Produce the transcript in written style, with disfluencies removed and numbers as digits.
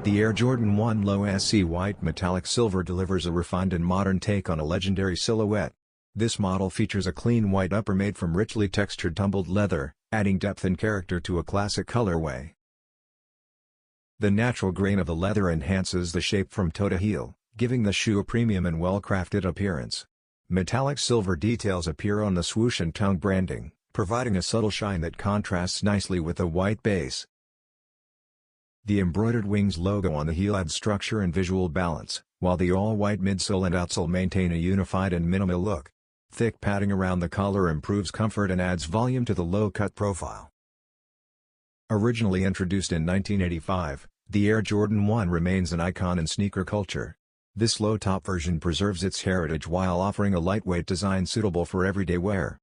The Air Jordan 1 Low SC White Metallic Silver delivers a refined and modern take on a legendary silhouette. This model features a clean white upper made from richly textured tumbled leather, adding depth and character to a classic colorway. The natural grain of the leather enhances the shape from toe to heel, giving the shoe a premium and well-crafted appearance. Metallic silver details appear on the swoosh and tongue branding, providing a subtle shine that contrasts nicely with the white base. The embroidered wings logo on the heel adds structure and visual balance, while the all-white midsole and outsole maintain a unified and minimal look. Thick padding around the collar improves comfort and adds volume to the low-cut profile. Originally introduced in 1985, the Air Jordan 1 remains an icon in sneaker culture. This low-top version preserves its heritage while offering a lightweight design suitable for everyday wear.